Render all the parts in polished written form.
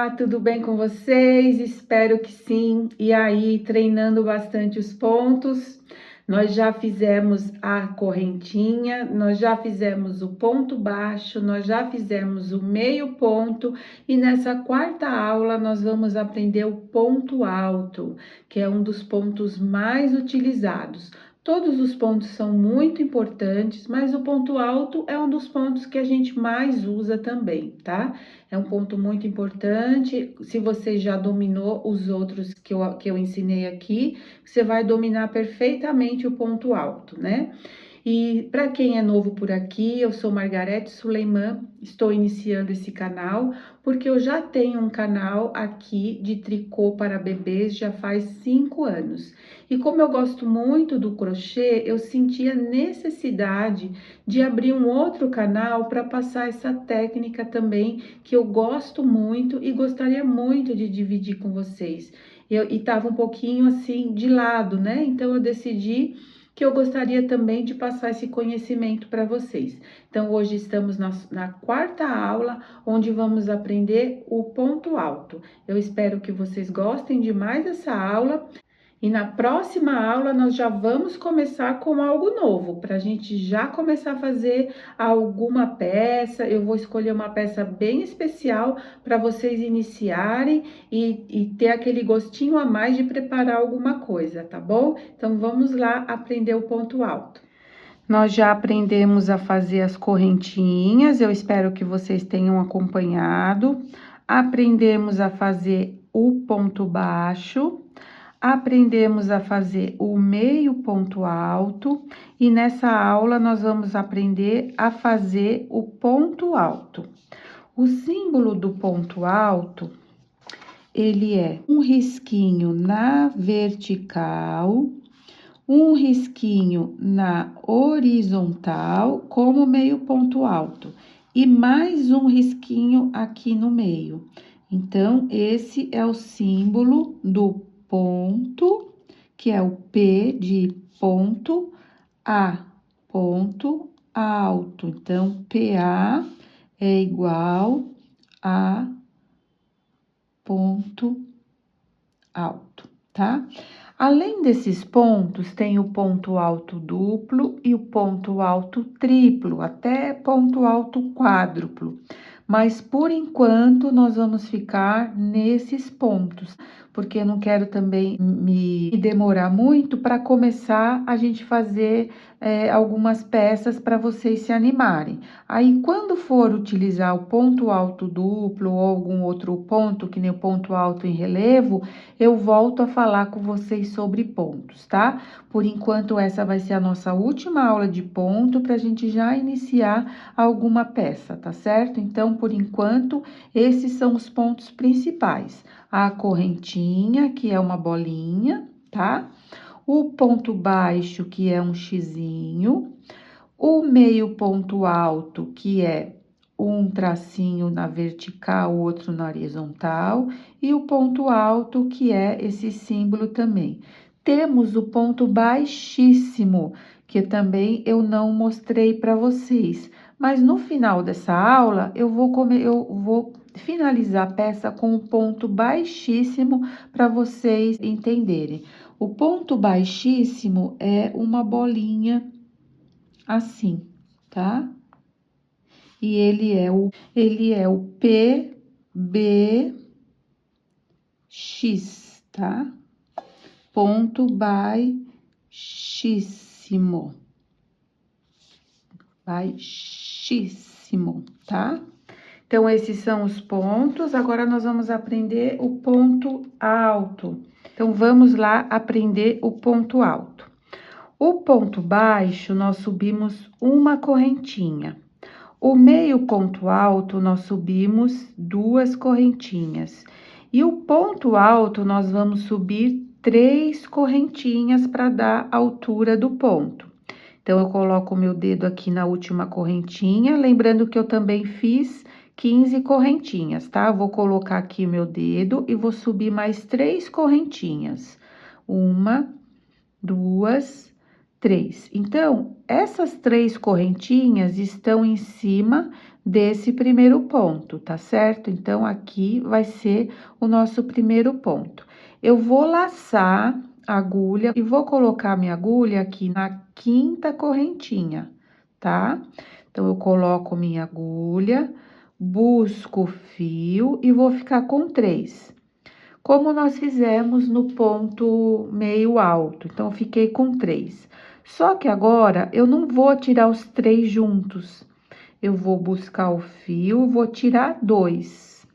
Olá, tudo bem com vocês? Espero que sim. E aí, treinando bastante os pontos. Nós já fizemos a correntinha, nós já fizemos o ponto baixo, nós já fizemos o meio ponto e nessa quarta aula nós vamos aprender o ponto alto, que é um dos pontos mais utilizados. Todos os pontos são muito importantes, mas o ponto alto é um dos pontos que a gente mais usa também, tá? É um ponto muito importante. Se você já dominou os outros que eu ensinei aqui, você vai dominar perfeitamente o ponto alto, né? E para quem é novo por aqui, eu sou Margarete Suleiman, estou iniciando esse canal porque eu já tenho um canal aqui de tricô para bebês já faz 5 anos. E como eu gosto muito do crochê, eu senti a necessidade de abrir um outro canal para passar essa técnica também, que eu gosto muito e gostaria muito de dividir com vocês. E estava um pouquinho assim de lado, né? Então eu decidi que eu gostaria também de passar esse conhecimento para vocês. Então, hoje estamos na quarta aula, onde vamos aprender o ponto alto. Eu espero que vocês gostem demais dessa aula. E na próxima aula nós já vamos começar com algo novo, para a gente já começar a fazer alguma peça. Eu vou escolher uma peça bem especial para vocês iniciarem e ter aquele gostinho a mais de preparar alguma coisa, tá bom? Então vamos lá aprender o ponto alto. Nós já aprendemos a fazer as correntinhas, eu espero que vocês tenham acompanhado. Aprendemos a fazer o ponto baixo. Aprendemos a fazer o meio ponto alto e nessa aula nós vamos aprender a fazer o ponto alto. O símbolo do ponto alto, ele é um risquinho na vertical, um risquinho na horizontal, como meio ponto alto, e mais um risquinho aqui no meio. Então, esse é o símbolo do ponto, que é o P de ponto, A ponto alto. Então, PA é igual a ponto alto, tá? Além desses pontos, tem o ponto alto duplo e o ponto alto triplo, até ponto alto quádruplo. Mas, por enquanto, nós vamos ficar nesses pontos, porque eu não quero também me demorar muito para começar a gente fazer algumas peças para vocês se animarem. Aí, quando for utilizar o ponto alto duplo ou algum outro ponto, que nem o ponto alto em relevo, eu volto a falar com vocês sobre pontos, tá? Por enquanto, essa vai ser a nossa última aula de ponto para a gente já iniciar alguma peça, tá certo? Então, por enquanto, esses são os pontos principais. A correntinha, que é uma bolinha, tá? O ponto baixo, que é um xizinho. O meio ponto alto, que é um tracinho na vertical, outro na horizontal, e o ponto alto, que é esse símbolo também. Temos o ponto baixíssimo, que também eu não mostrei para vocês, mas no final dessa aula eu vou finalizar a peça com o ponto baixíssimo para vocês entenderem. O ponto baixíssimo é uma bolinha assim, tá? E ele é o PBX, tá? Ponto baixíssimo. Baixíssimo, tá? Então, esses são os pontos. Agora, nós vamos aprender o ponto alto. Então, vamos lá aprender o ponto alto. O ponto baixo, nós subimos uma correntinha. O meio ponto alto, nós subimos 2 correntinhas. E o ponto alto, nós vamos subir 3 correntinhas para dar a altura do ponto. Então, eu coloco o meu dedo aqui na última correntinha, lembrando que eu também fiz 15 correntinhas, tá? Vou colocar aqui o meu dedo e vou subir mais 3 correntinhas. 1, 2, 3. Então, essas 3 correntinhas estão em cima desse primeiro ponto, tá certo? Então, aqui vai ser o nosso primeiro ponto. Eu vou laçar a agulha e vou colocar minha agulha aqui na quinta correntinha, tá? Então, eu coloco minha agulha, busco o fio e vou ficar com 3. Como nós fizemos no ponto meio alto, então, eu fiquei com 3. Só que agora, eu não vou tirar os 3 juntos. Eu vou buscar o fio, vou tirar 2.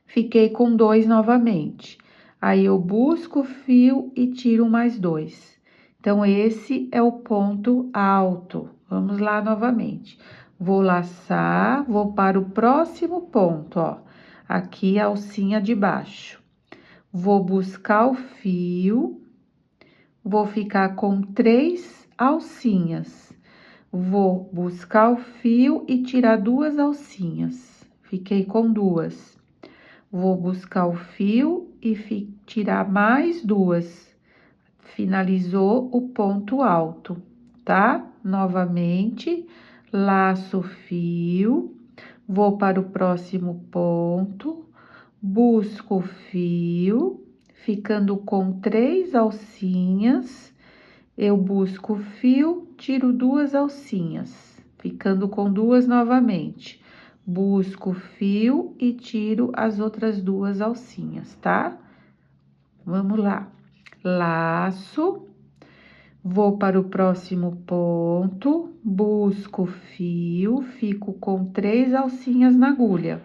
Fiquei com 2 novamente. Aí, eu busco o fio e tiro mais 2. Então, esse é o ponto alto. Vamos lá novamente. Vou laçar, vou para o próximo ponto, ó. Aqui a alcinha de baixo. Vou buscar o fio, vou ficar com 3 alcinhas. Vou buscar o fio e tirar 2 alcinhas. Fiquei com 2. Vou buscar o fio e tirar mais 2. Finalizou o ponto alto, tá? Novamente, laço o fio, vou para o próximo ponto, busco o fio, ficando com 3 alcinhas. Eu busco o fio, tiro 2 alcinhas, ficando com 2 novamente. Busco o fio e tiro as outras 2 alcinhas, tá? Vamos lá. Laço, vou para o próximo ponto, busco o fio, fico com 3 alcinhas na agulha.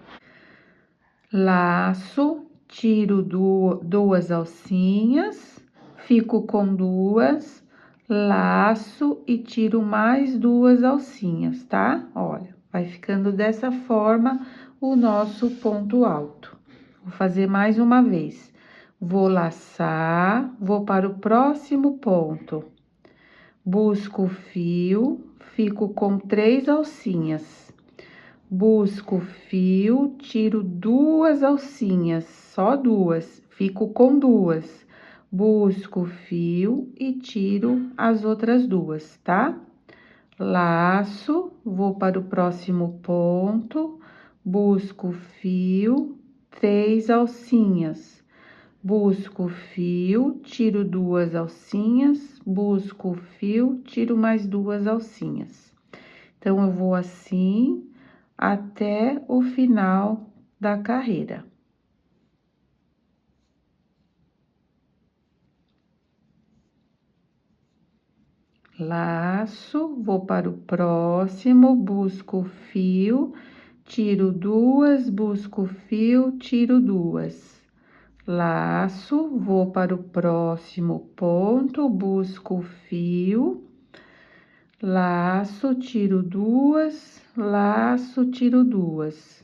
Laço, tiro 2 alcinhas, fico com 2, laço e tiro mais 2 alcinhas, tá? Olha, vai ficando dessa forma o nosso ponto alto. Vou fazer mais uma vez. Vou laçar, vou para o próximo ponto. Busco o fio, fico com 3 alcinhas. Busco o fio, tiro 2 alcinhas, só 2, fico com 2. Busco o fio e tiro as outras 2, tá? Laço, vou para o próximo ponto, busco o fio, 3 alcinhas. Busco o fio, tiro 2 alcinhas, busco o fio, tiro mais 2 alcinhas. Então, eu vou assim até o final da carreira. Laço, vou para o próximo, busco o fio, tiro 2, busco o fio, tiro 2. Laço, vou para o próximo ponto, busco o fio, laço, tiro 2, laço, tiro 2.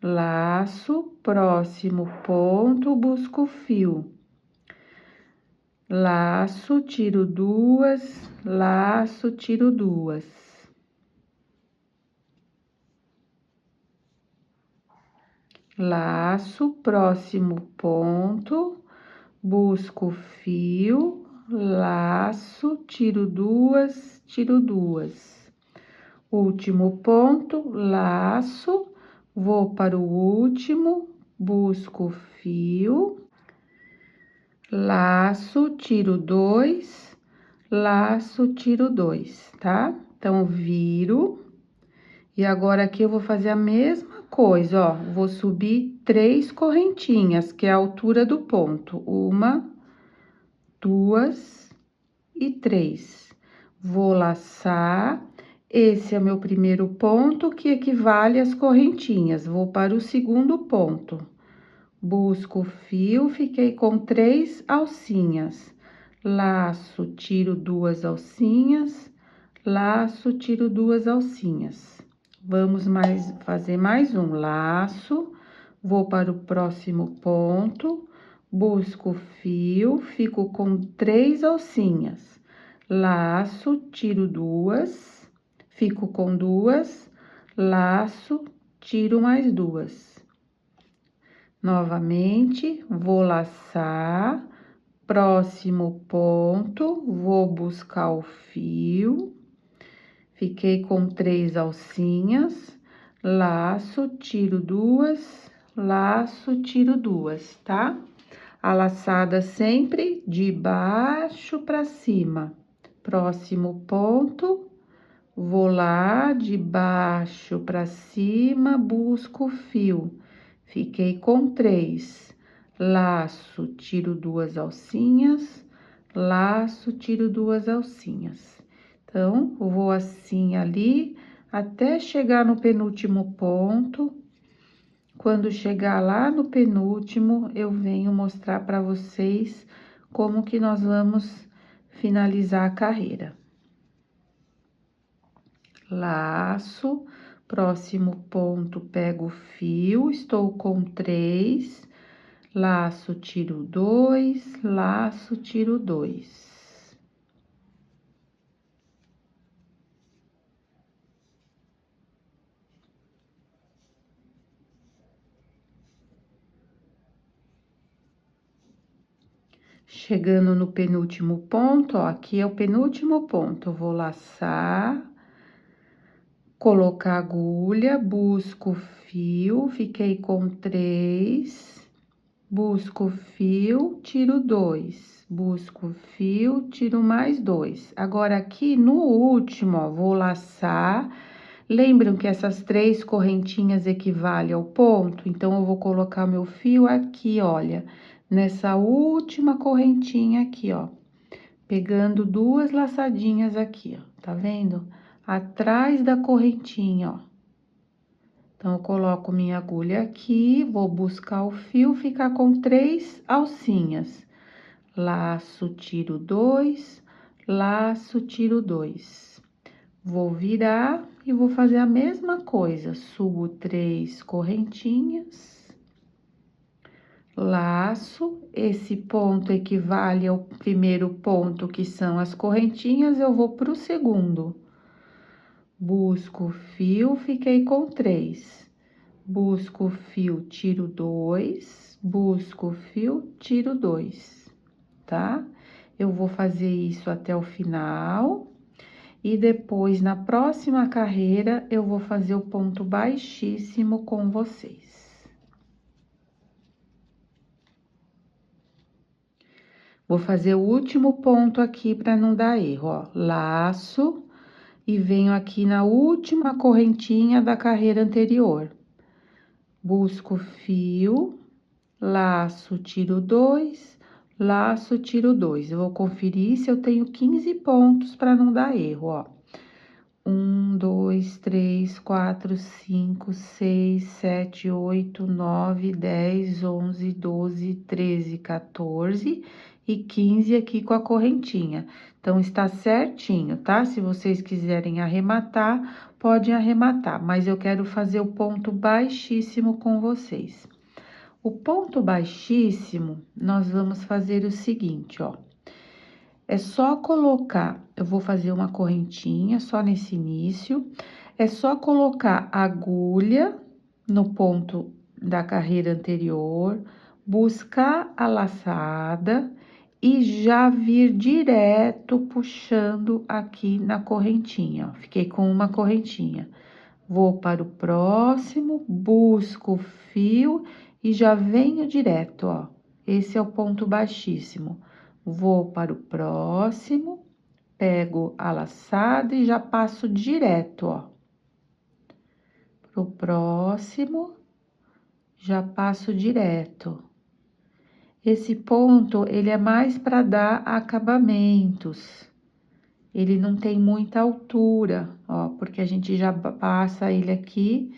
Laço, próximo ponto, busco o fio. Laço, tiro 2, laço, tiro 2. Laço, próximo ponto, busco o fio, laço, tiro 2, tiro 2. Último ponto, laço, vou para o último, busco o fio, laço, tiro 2, laço, tiro 2, tá? Então, viro. E agora, aqui eu vou fazer a mesma coisa, ó. Vou subir 3 correntinhas, que é a altura do ponto. 1, 2 e 3. Vou laçar. Esse é meu primeiro ponto, que equivale às correntinhas. Vou para o segundo ponto. Busco o fio, fiquei com 3 alcinhas. Laço, tiro 2 alcinhas. Laço, tiro 2 alcinhas. Vamos fazer mais um laço, vou para o próximo ponto, busco o fio, fico com 3 alcinhas. Laço, tiro 2, fico com 2, laço, tiro mais 2. Novamente, vou laçar, próximo ponto, vou buscar o fio. Fiquei com 3 alcinhas, laço, tiro 2, laço, tiro 2, tá? A laçada sempre de baixo pra cima. Próximo ponto, vou lá de baixo pra cima, busco o fio. Fiquei com 3, laço, tiro 2 alcinhas, laço, tiro 2 alcinhas. Então, vou assim ali, até chegar no penúltimo ponto. Quando chegar lá no penúltimo, eu venho mostrar para vocês como que nós vamos finalizar a carreira. Laço, próximo ponto, pego o fio, estou com 3, laço, tiro 2, laço, tiro 2. Chegando no penúltimo ponto, ó, aqui é o penúltimo ponto, eu vou laçar, colocar agulha, busco fio, fiquei com 3, busco fio, tiro 2, busco fio, tiro mais 2. Agora, aqui no último, ó, vou laçar. Lembram que essas 3 correntinhas equivalem ao ponto? Então, eu vou colocar meu fio aqui, olha, nessa última correntinha aqui, ó, pegando 2 laçadinhas aqui, ó, tá vendo? Atrás da correntinha, ó. Então, eu coloco minha agulha aqui, vou buscar o fio, ficar com 3 alcinhas. Laço, tiro 2, laço, tiro 2. Vou virar e vou fazer a mesma coisa, subo 3 correntinhas, laço, esse ponto equivale ao primeiro ponto, que são as correntinhas, eu vou pro segundo. Busco o fio, fiquei com 3. Busco o fio, tiro 2, busco o fio, tiro 2, tá? Eu vou fazer isso até o final. E depois, na próxima carreira, eu vou fazer o ponto baixíssimo com vocês. Vou fazer o último ponto aqui para não dar erro, ó. Laço e venho aqui na última correntinha da carreira anterior. Busco fio, laço, tiro 2, laço, tiro 2. Eu vou conferir se eu tenho 15 pontos para não dar erro, ó. 1, 2, 3, 4, 5, 6, 7, 8, 9, 10, 11, 12, 13, 14 e 15 aqui com a correntinha. Então, está certinho, tá? Se vocês quiserem arrematar, podem arrematar, mas eu quero fazer o ponto baixíssimo com vocês. O ponto baixíssimo, nós vamos fazer o seguinte, ó. É só colocar, eu vou fazer uma correntinha só nesse início, é só colocar agulha no ponto da carreira anterior, buscar a laçada e já vir direto puxando aqui na correntinha, ó. Fiquei com uma correntinha. Vou para o próximo, busco o fio e já venho direto, ó. Esse é o ponto baixíssimo. Vou para o próximo, pego a laçada e já passo direto, ó. Pro próximo, já passo direto. Esse ponto, ele é mais para dar acabamentos. Ele não tem muita altura, ó, porque a gente já passa ele aqui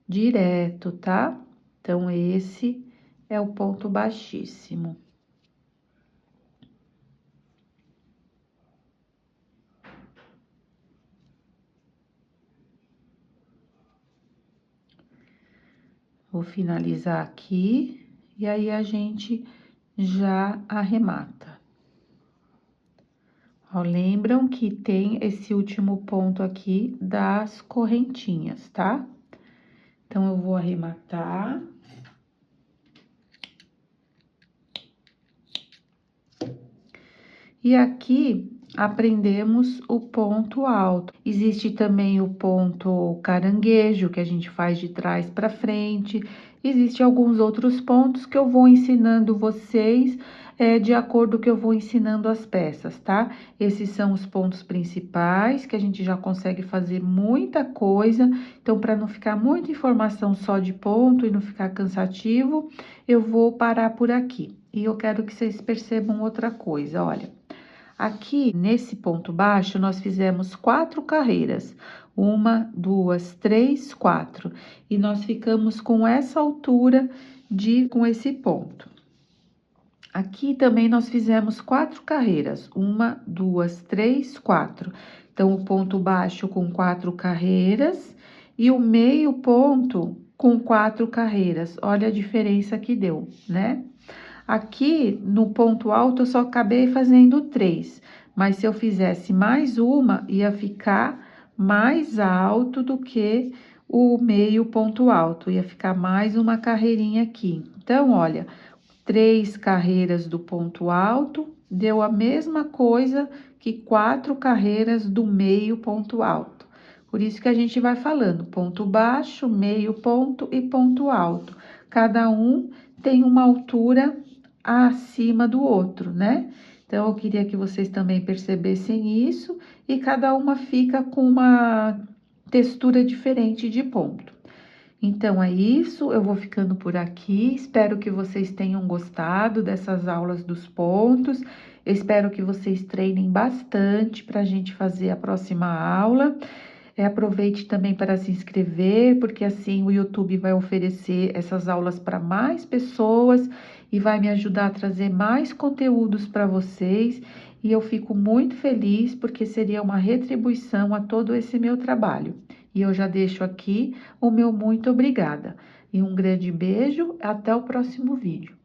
direto, tá? Então, esse é o ponto baixíssimo. Vou finalizar aqui, e aí a gente já arremata. Ó, lembram que tem esse último ponto aqui das correntinhas, tá? Então, eu vou arrematar. E aqui, aprendemos o ponto alto. Existe também o ponto caranguejo, que a gente faz de trás para frente. Existem alguns outros pontos que eu vou ensinando vocês de acordo com que eu vou ensinando as peças, tá? Esses são os pontos principais, que a gente já consegue fazer muita coisa. Então, para não ficar muita informação só de ponto e não ficar cansativo, eu vou parar por aqui. E eu quero que vocês percebam outra coisa, olha. Aqui, nesse ponto baixo, nós fizemos 4 carreiras. 1, 2, 3, 4. E nós ficamos com essa altura com esse ponto. Aqui também nós fizemos 4 carreiras. 1, 2, 3, 4. Então, o ponto baixo com 4 carreiras e o meio ponto com 4 carreiras. Olha a diferença que deu, né? Aqui, no ponto alto, eu só acabei fazendo 3, mas se eu fizesse mais uma, ia ficar mais alto do que o meio ponto alto, ia ficar mais uma carreirinha aqui. Então, olha, 3 carreiras do ponto alto, deu a mesma coisa que 4 carreiras do meio ponto alto. Por isso que a gente vai falando ponto baixo, meio ponto e ponto alto. Cada um tem uma altura acima do outro, né? Então, eu queria que vocês também percebessem isso e cada uma fica com uma textura diferente de ponto. Então, é isso, eu vou ficando por aqui, espero que vocês tenham gostado dessas aulas dos pontos, espero que vocês treinem bastante para a gente fazer a próxima aula. Aproveite também para se inscrever, porque assim o YouTube vai oferecer essas aulas para mais pessoas e vai me ajudar a trazer mais conteúdos para vocês. E eu fico muito feliz porque seria uma retribuição a todo esse meu trabalho. E eu já deixo aqui o meu muito obrigada. E um grande beijo, até o próximo vídeo.